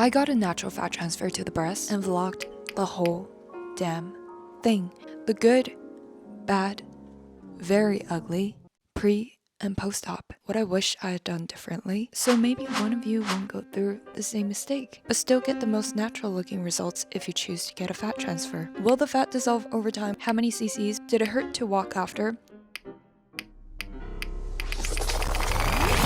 I got a natural fat transfer to the breast and vlogged the whole damn thing. The good, bad, very ugly, pre and post-op. What I wish I had done differently, so maybe one of you won't go through the same mistake, but still get the most natural looking results if you choose to get a fat transfer. Will the fat dissolve over time? How many cc's? Did it hurt to walk after?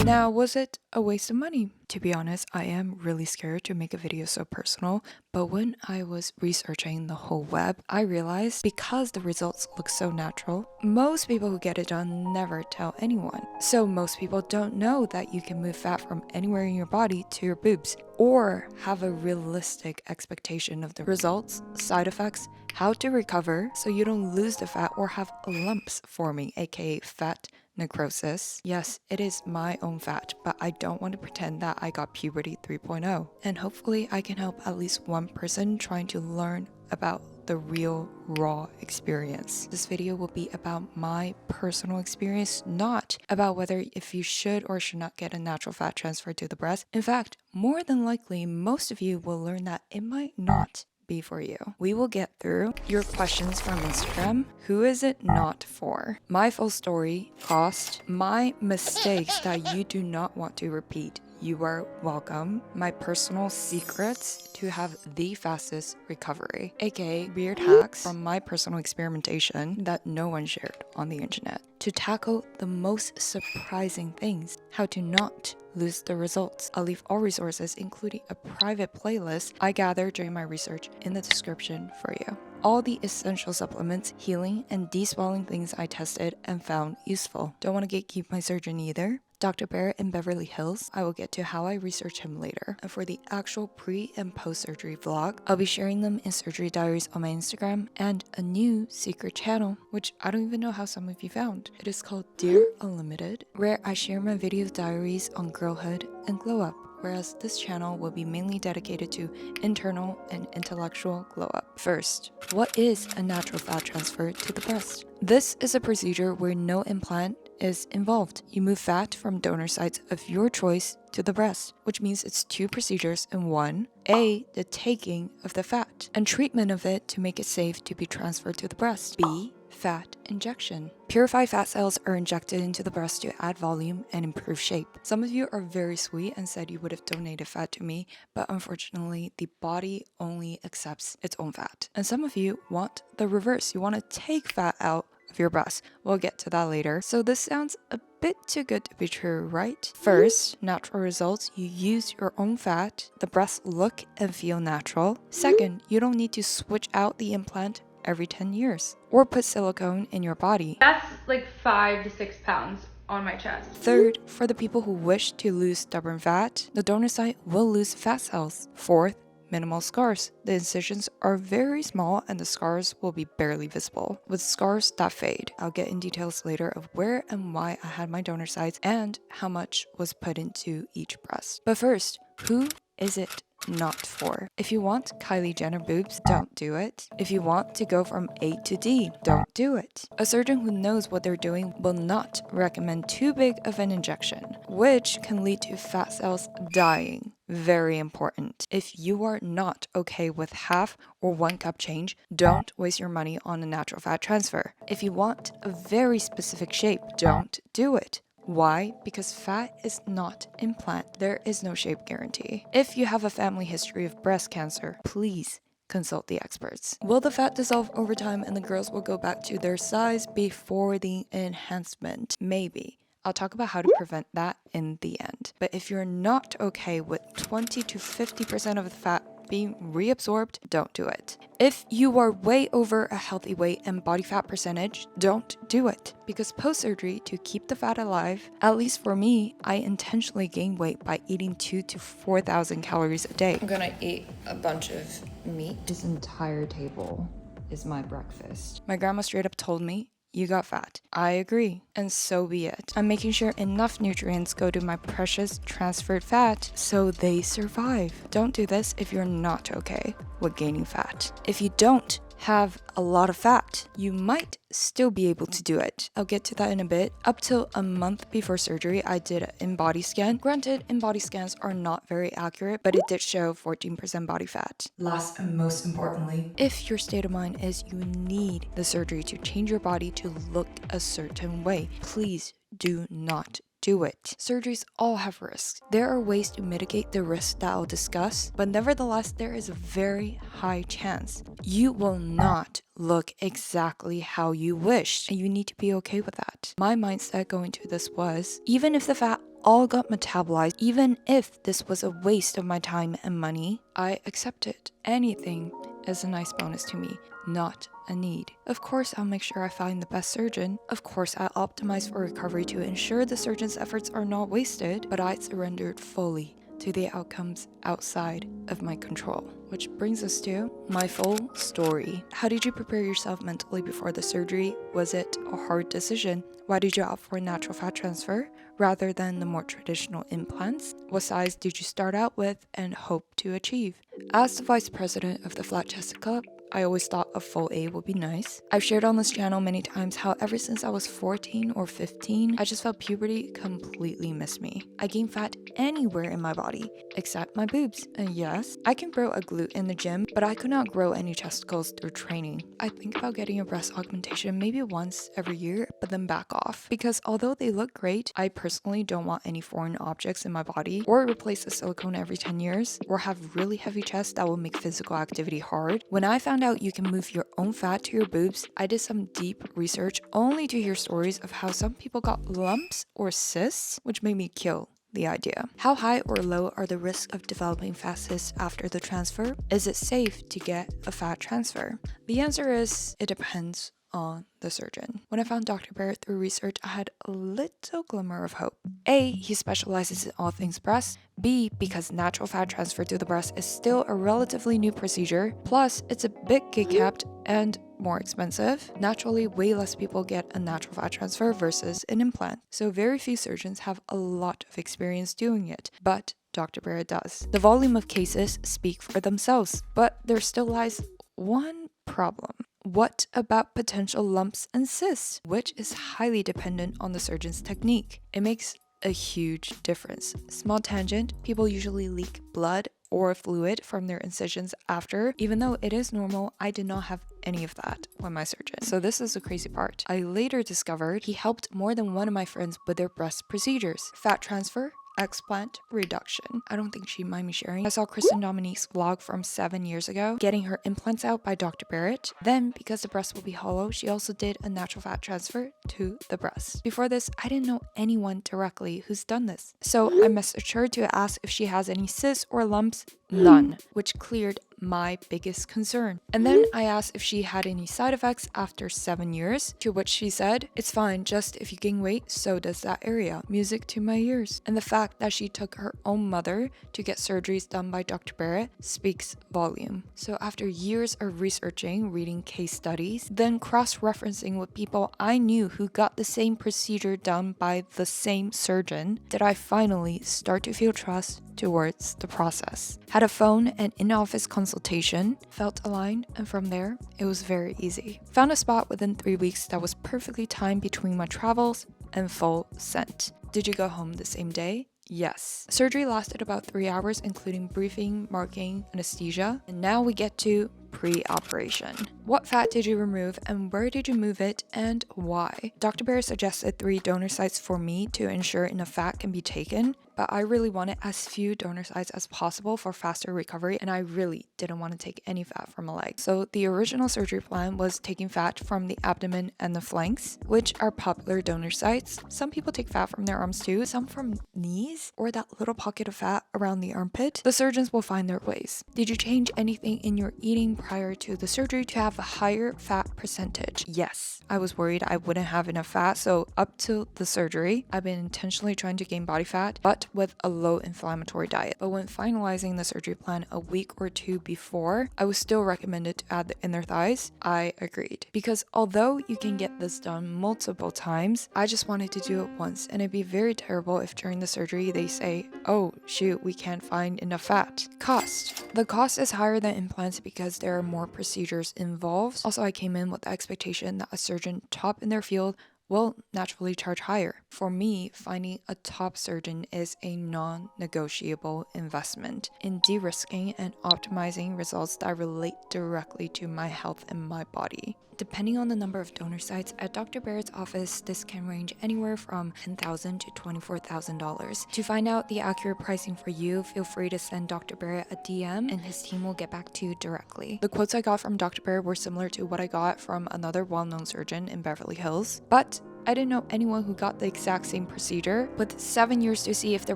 Now, was it a waste of money? To be honest, I am really scared to make a video so personal, but when I was researching the whole web, I realized because the results look so natural, most people who get it done never tell anyone. So most people don't know that you can move fat from anywhere in your body to your boobs, or have a realistic expectation of the results, side effects, how to recover so you don't lose the fat or have lumps forming, aka fat necrosis. Yes, it is my own fat, but I don't want to pretend that I got puberty 3.0. And hopefully I can help at least one person trying to learn about the real raw experience. This video will be about my personal experience, not about whether if you should or should not get a natural fat transfer to the breast. In fact, more than likely, most of you will learn that it might not be for you. We will get through your questions from Instagram. Who is it not for? My full story, cost, my mistakes that you do not want to repeat. You are welcome. My personal secrets to have the fastest recovery, aka weird hacks from my personal experimentation that no one shared on the internet. To tackle the most surprising things, how to not lose the results. I'll leave all resources, including a private playlist I gathered during my research, in the description for you. All the essential supplements, healing, and de-swelling things I tested and found useful. Don't want to gatekeep my surgeon either. Dr. Barrett in Beverly Hills, I will get to how I researched him later. And for the actual pre and post-surgery vlog, I'll be sharing them in surgery diaries on my Instagram and a new secret channel, which I don't even know how some of you found. It is called Dear Unlimited, where I share my video diaries on girlhood and glow up, whereas this channel will be mainly dedicated to internal and intellectual glow up. First, what is a natural fat transfer to the breast? This is a procedure where no implant is involved. You move fat from donor sites of your choice to the breast, which means it's two procedures in one. A, the taking of the fat and treatment of it to make it safe to be transferred to the breast. B, fat injection. Purified fat cells are injected into the breast to add volume and improve shape. Some of you are very sweet and said you would have donated fat to me, but unfortunately the body only accepts its own fat. And some of you want the reverse. You want to take fat out of your breast. We'll get to that later. So this sounds a bit too good to be true, right? First, natural results. You use your own fat. The breasts look and feel natural. Second, you don't need to switch out the implant every 10 years or put silicone in your body. That's like 5 to 6 pounds on my chest. Third, for the people who wish to lose stubborn fat, the donor site will lose fat cells. Fourth, minimal scars. The incisions are very small and the scars will be barely visible, with scars that fade. I'll get in details later of where and why I had my donor sites and how much was put into each breast. But first, who is it not for? If you want Kylie Jenner boobs, don't do it. If you want to go from A to D, don't do it. A surgeon who knows what they're doing will not recommend too big of an injection, which can lead to fat cells dying. Very important. If you are not okay with half or 1 cup change, don't waste your money on a natural fat transfer. If you want a very specific shape, don't do it. Why? Because fat is not implant. There is no shape guarantee. If you have a family history of breast cancer, please consult the experts. Will the fat dissolve over time and the girls will go back to their size before the enhancement? Maybe. I'll talk about how to prevent that in the end. But if you're not okay with 20 to 50% of the fat being reabsorbed, don't do it. If you are way over a healthy weight and body fat percentage, don't do it. Because post-surgery, to keep the fat alive, at least for me, I intentionally gain weight by eating 2,000 to 4,000 calories a day. I'm gonna eat a bunch of meat. This entire table is my breakfast. My grandma straight up told me, you got fat. I agree, and so be it. I'm making sure enough nutrients go to my precious transferred fat so they survive. Don't do this if you're not okay with gaining fat. If you don't have a lot of fat. You might still be able to do it. I'll get to that in a bit. Up till a month before surgery, I did an in-body scan. Granted, in-body scans are not very accurate, but it did show 14% body fat. Last and most importantly, if your state of mind is you need the surgery to change your body to look a certain way, please do not do it. Surgeries all have risks. There are ways to mitigate the risks that I'll discuss, but nevertheless, there is a very high chance you will not look exactly how you wish, and you need to be okay with that. My mindset going to this was, even if the fat all got metabolized, even if this was a waste of my time and money, I accepted. Anything is a nice bonus to me, not a need. Of course, I'll make sure I find the best surgeon. Of course, I'll optimize for recovery to ensure the surgeon's efforts are not wasted, but I surrendered fully to the outcomes outside of my control. Which brings us to my full story. How did you prepare yourself mentally before the surgery? Was it a hard decision? Why did you opt for natural fat transfer rather than the more traditional implants? What size did you start out with and hope to achieve? As the vice president of the Flat Chested Club, I always thought a full A would be nice. I've shared on this channel many times how ever since I was 14 or 15, I just felt puberty completely missed me. I gained fat anywhere in my body, except my boobs. And yes, I can grow a glute in the gym, but I could not grow any chesticles through training. I think about getting a breast augmentation maybe once every year, but then back off. Because although they look great, I personally don't want any foreign objects in my body, or replace a silicone every 10 years, or have really heavy chest that will make physical activity hard. When I found out you can move your own fat to your boobs, I did some deep research only to hear stories of how some people got lumps or cysts, which made me kill the idea. How high or low are the risks of developing fat cysts after the transfer? Is it safe to get a fat transfer? The answer is, it depends on the surgeon. When I found Dr. Barrett through research, I had a little glimmer of hope. A, he specializes in all things breast. B, because natural fat transfer to the breast is still a relatively new procedure. Plus, it's a bit gig-capped and more expensive. Naturally, way less people get a natural fat transfer versus an implant. So very few surgeons have a lot of experience doing it. But Dr. Barrett does. The volume of cases speak for themselves, but there still lies one problem. What about potential lumps and cysts, which is highly dependent on the surgeon's technique? It makes a huge difference. Small tangent, people usually leak blood or fluid from their incisions after. Even though it is normal, I did not have any of that with my surgeon. So this is the crazy part. I later discovered he helped more than one of my friends with their breast procedures. Fat transfer, explant reduction. I don't think she'd mind me sharing. I saw Kristen Dominique's vlog from 7 years ago, getting her implants out by Dr. Barrett. Then, because the breast will be hollow, she also did a natural fat transfer to the breast. Before this, I didn't know anyone directly who's done this. So I messaged her to ask if she has any cysts or lumps. None, which cleared my biggest concern. And then I asked if she had any side effects after 7 years, to which she said, "It's fine, just if you gain weight, so does that area." Music to my ears. And the fact that she took her own mother to get surgeries done by Dr. Barrett speaks volume. So after years of researching, reading case studies, then cross-referencing with people I knew who got the same procedure done by the same surgeon, did I finally start to feel trust towards the process. Had a phone and in-office consultation, felt aligned, and from there, it was very easy. Found a spot within 3 weeks that was perfectly timed between my travels and full sent. Did you go home the same day? Yes. Surgery lasted about 3 hours, including briefing, marking, anesthesia. And now we get to pre-operation. What fat did you remove and where did you move it and why? Dr. Barrett suggested 3 donor sites for me to ensure enough fat can be taken, but I really wanted as few donor sites as possible for faster recovery, and I really didn't want to take any fat from a leg. So the original surgery plan was taking fat from the abdomen and the flanks, which are popular donor sites. Some people take fat from their arms too, some from knees or that little pocket of fat around the armpit. The surgeons will find their ways. Did you change anything in your eating prior to the surgery to have a higher fat percentage? Yes. I was worried I wouldn't have enough fat, so up to the surgery, I've been intentionally trying to gain body fat, but and with a low inflammatory diet. But when finalizing the surgery plan a week or two before, I was still recommended to add the inner thighs. I agreed. Because although you can get this done multiple times, I just wanted to do it once, and it'd be very terrible if during the surgery they say, oh shoot, we can't find enough fat. Cost. The cost is higher than implants because there are more procedures involved. Also, I came in with the expectation that a surgeon top in their field will naturally charge higher. For me, finding a top surgeon is a non-negotiable investment in de-risking and optimizing results that relate directly to my health and my body. Depending on the number of donor sites, at Dr. Barrett's office, this can range anywhere from $10,000 to $24,000. To find out the accurate pricing for you, feel free to send Dr. Barrett a DM and his team will get back to you directly. The quotes I got from Dr. Barrett were similar to what I got from another well-known surgeon in Beverly Hills, but I didn't know anyone who got the exact same procedure. With 7 years to see if there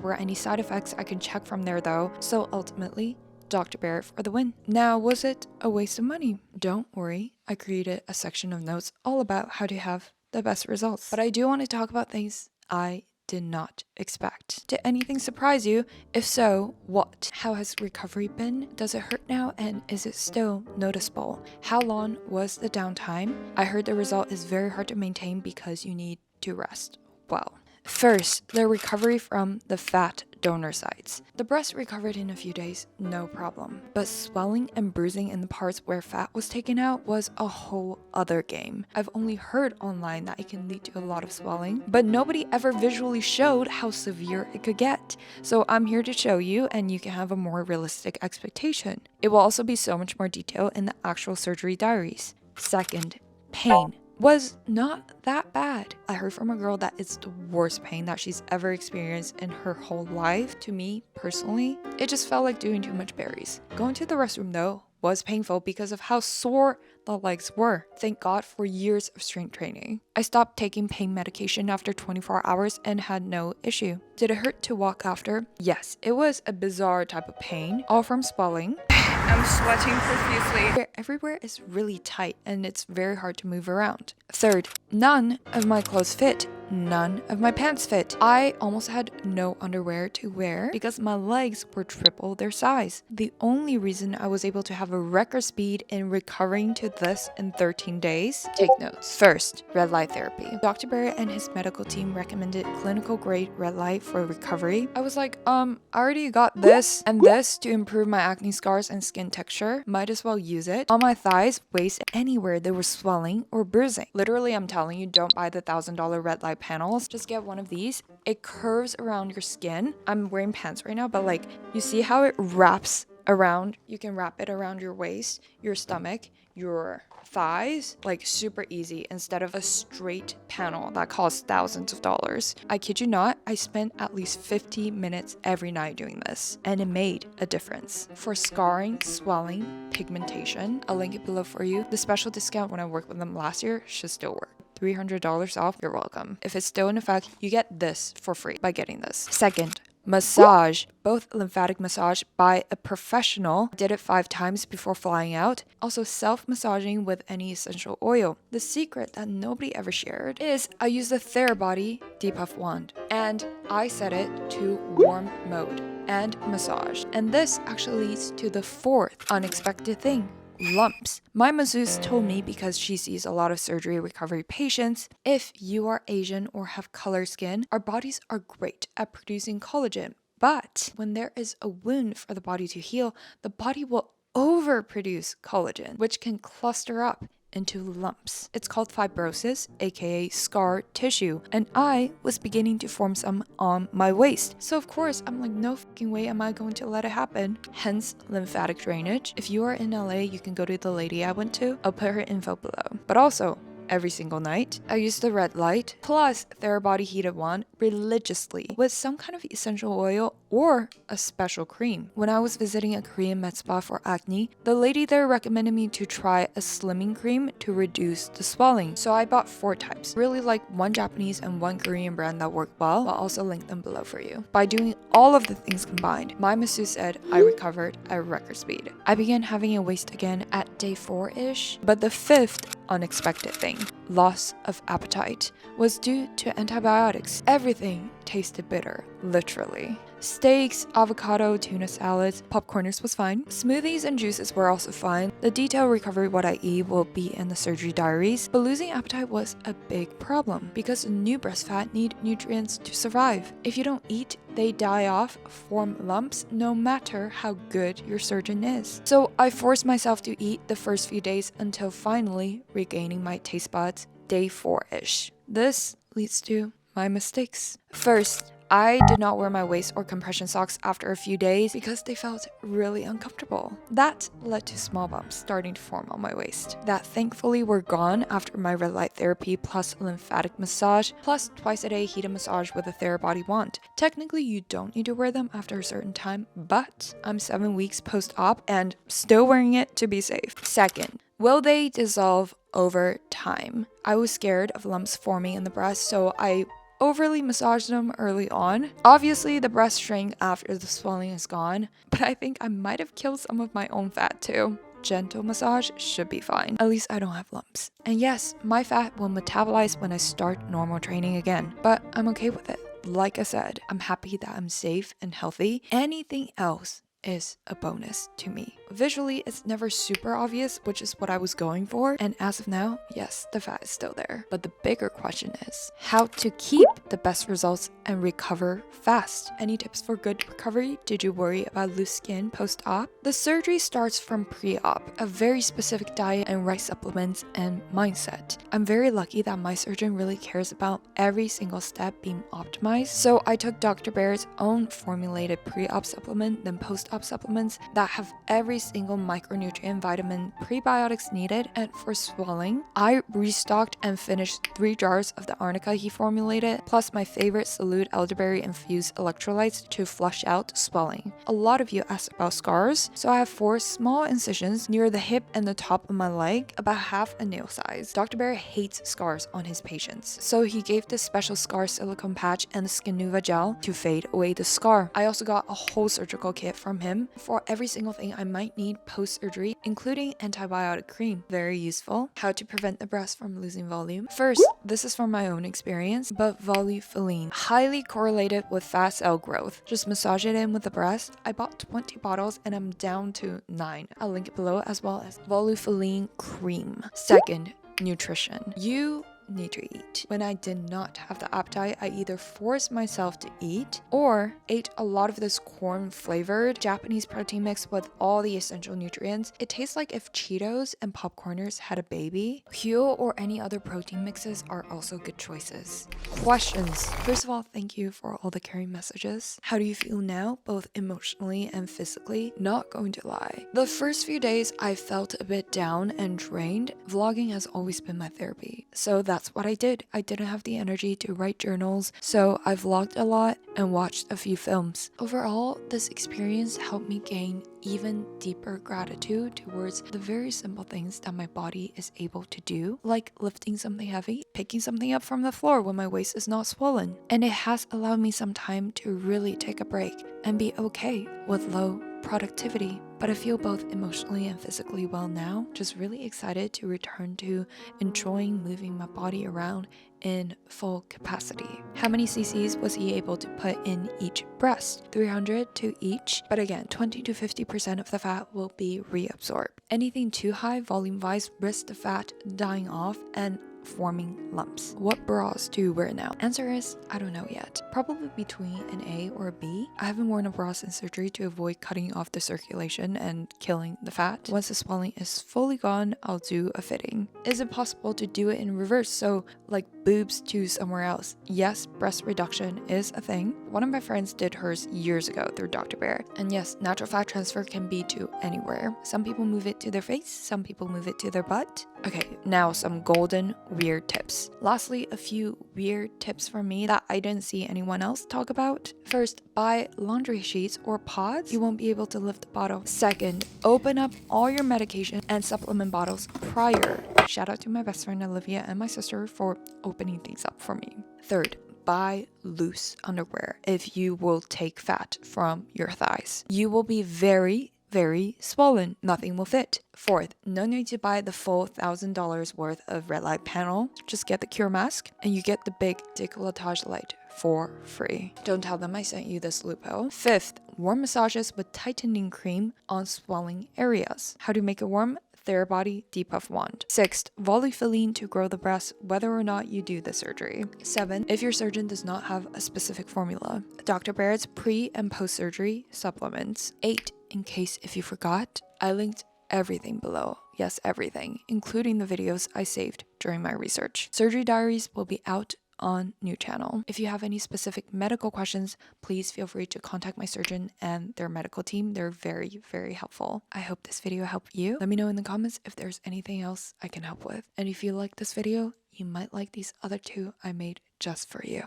were any side effects, I can check from there though, so ultimately, Dr. Barrett for the win. Now, was it a waste of money? Don't worry, I created a section of notes all about how to have the best results. But I do want to talk about things I did not expect. Did anything surprise you? If so, what? How has recovery been? Does it hurt now, and is it still noticeable? How long was the downtime? I heard the result is very hard to maintain because you need to rest well. First, the recovery from the fat donor sites. The breast recovered in a few days, no problem. But swelling and bruising in the parts where fat was taken out was a whole other game. I've only heard online that it can lead to a lot of swelling, but nobody ever visually showed how severe it could get. So I'm here to show you, and you can have a more realistic expectation. It will also be so much more detail in the actual surgery diaries. Second, pain was not that bad. I heard from a girl that it's the worst pain that she's ever experienced in her whole life. To me, personally, it just felt like doing too much berries. Going to the restroom though was painful because of how sore the legs were. Thank God for years of strength training. I stopped taking pain medication after 24 hours and had no issue. Did it hurt to walk after? Yes, it was a bizarre type of pain, all from swelling. I'm sweating profusely. Everywhere is really tight and it's very hard to move around. Third, none of my clothes fit. None of my pants fit. I almost had no underwear to wear because my legs were triple their size. The only reason I was able to have a record speed in recovering to this in 13 days. Take notes. First, red light therapy. Dr. Barrett and his medical team recommended clinical grade red light for recovery. I was like, I already got this and this to improve my acne scars and skin texture. Might as well use it. On my thighs, waist, anywhere there was swelling or bruising. Literally, I'm telling you, don't buy the $1,000 red light panels. Just get one of these. It curves around your skin. I'm wearing pants right now, but like, you see how it wraps around? You can wrap it around your waist, your stomach, your thighs, like super easy, instead of a straight panel that costs thousands of dollars. I kid you not, I spent at least 50 minutes every night doing this, and it made a difference. For scarring, swelling, pigmentation, I'll link it below for you. The special discount when I worked with them last year should still work. $300 off, you're welcome. If it's still in effect, you get this for free by getting this. Second, massage, both lymphatic massage by a professional. Did it 5 times before flying out. Also self-massaging with any essential oil. The secret that nobody ever shared is I use the Therabody depuff wand and I set it to warm mode and massage. And this actually leads to the fourth unexpected thing. Lumps. My masseuse told me, because she sees a lot of surgery recovery patients, if you are Asian or have color skin, our bodies are great at producing collagen. But when there is a wound for the body to heal, the body will overproduce collagen, which can cluster up into lumps. It's called fibrosis, aka scar tissue, and I was beginning to form some on my waist. So of course, I'm like, no fucking way am I going to let it happen. Hence, lymphatic drainage. If you are in LA, you can go to the lady I went to. I'll put her info below. But also, every single night, I use the red light plus Therabody heated wand religiously with some kind of essential oil or a special cream. When I was visiting a Korean med spa for acne, the lady there recommended me to try a slimming cream to reduce the swelling. So I bought 4 types. Really like one Japanese and one Korean brand that work well. I'll also link them below for you. By doing all of the things combined, my masseuse said I recovered at record speed. I began having a waist again at day 4-ish, but the 5th unexpected thing. Loss of appetite was due to antibiotics. Everything tasted bitter, literally. Steaks, avocado, tuna salads, popcorners was fine. Smoothies and juices were also fine. The detailed recovery what I eat will be in the surgery diaries, but losing appetite was a big problem because new breast fat need nutrients to survive. If you don't eat, they die off, form lumps, no matter how good your surgeon is. So I forced myself to eat the first few days until finally regaining my taste buds day 4-ish. This leads to my mistakes. First, I did not wear my waist or compression socks after a few days because they felt really uncomfortable. That led to small bumps starting to form on my waist that thankfully were gone after my red light therapy plus lymphatic massage plus twice a day heated massage with a Therabody wand. Technically, you don't need to wear them after a certain time, but I'm 7 weeks post-op and still wearing it to be safe. Second, will they dissolve over time? I was scared of lumps forming in the breast, so I overly massaged them early on. Obviously, the breast shrink after the swelling is gone, but I think I might have killed some of my own fat too. Gentle massage should be fine. At least I don't have lumps. And yes, my fat will metabolize when I start normal training again, but I'm okay with it. Like I said, I'm happy that I'm safe and healthy. Anything else is a bonus to me. Visually, it's never super obvious, which is what I was going for, and as of now, yes, the fat is still there. But the bigger question is how to keep the best results and recover fast. Any tips for good recovery? Did you worry about loose skin post-op? The surgery starts from pre-op, a very specific diet and right supplements and mindset. I'm very lucky that my surgeon really cares about every single step being optimized, so I took Dr. Bear's own formulated pre-op supplement, then post-op supplements that have every single micronutrient, vitamin, prebiotics needed. And for swelling, I restocked and finished 3 jars of the arnica he formulated, plus my favorite Salud elderberry infused electrolytes to flush out swelling. A lot of you asked about scars, so I have 4 small incisions near the hip and the top of my leg, about half a nail size. Dr. Bear hates scars on his patients, so he gave this special scar silicone patch and the Skinuva gel to fade away the scar. I also got a whole surgical kit from him for every single thing I might need post-surgery, including antibiotic cream. Very useful. How to prevent the breast from losing volume. First, this is from my own experience, but volufiline, highly correlated with fast cell growth. Just massage it in with the breast. I bought 20 bottles and I'm down to 9. I'll link it below, as well as volufiline cream. Second, nutrition. You need to eat. When I did not have the appetite, I either forced myself to eat or ate a lot of this corn flavored Japanese protein mix with all the essential nutrients. It tastes like if Cheetos and popcorners had a baby. Huel or any other protein mixes are also good choices. Questions. First of all, thank you for all the caring messages. How do you feel now, both emotionally and physically? Not going to lie, the first few days I felt a bit down and drained. Vlogging has always been my therapy, so that's what I did. I didn't have the energy to write journals, so I vlogged a lot and watched a few films. Overall, this experience helped me gain even deeper gratitude towards the very simple things that my body is able to do, like lifting something heavy, picking something up from the floor when my waist is not swollen. And it has allowed me some time to really take a break and be okay with low productivity. But I feel both emotionally and physically well now. Just really excited to return to enjoying moving my body around in full capacity. How many cc's was he able to put in each breast? 300 to each, but again, 20 to 50% of the fat will be reabsorbed. Anything too high volume-wise risks the fat dying off and forming lumps. What bras do you wear now? Answer is, I don't know yet. Probably between an A or a B. I haven't worn a bra since surgery to avoid cutting off the circulation and killing the fat. Once the swelling is fully gone, I'll do a fitting. Is it possible to do it in reverse? So like boobs to somewhere else? Yes, breast reduction is a thing. One of my friends did hers years ago through Dr. Bear. And yes, natural fat transfer can be to anywhere. Some people move it to their face, some people move it to their butt. Okay, now some golden weird tips. Lastly, a few weird tips from me that I didn't see anyone else talk about. First, buy laundry sheets or pods. You won't be able to lift the bottle. Second, open up all your medication and supplement bottles prior. Shout out to my best friend Olivia and my sister for opening things up for me. Third, buy loose underwear if you will take fat from your thighs. You will be very very swollen. Nothing will fit. Fourth, no need to buy the full $1,000 worth of red light panel. Just get the cure mask and you get the big décolletage light for free. Don't tell them I sent you this loophole. Fifth, warm massages with tightening cream on swelling areas. How to make it warm? Therabody Depuff Wand. Sixth, Volufiline to grow the breasts whether or not you do the surgery. 7. If your surgeon does not have a specific formula. Dr. Barrett's pre- and post-surgery supplements. 8. In case if you forgot, I linked everything below. Yes, everything, including the videos I saved during my research. Surgery diaries will be out on new channel. If you have any specific medical questions, please feel free to contact my surgeon and their medical team. They're very, very helpful. I hope this video helped you. Let me know in the comments if there's anything else I can help with. And if you like this video, you might like these other two I made just for you.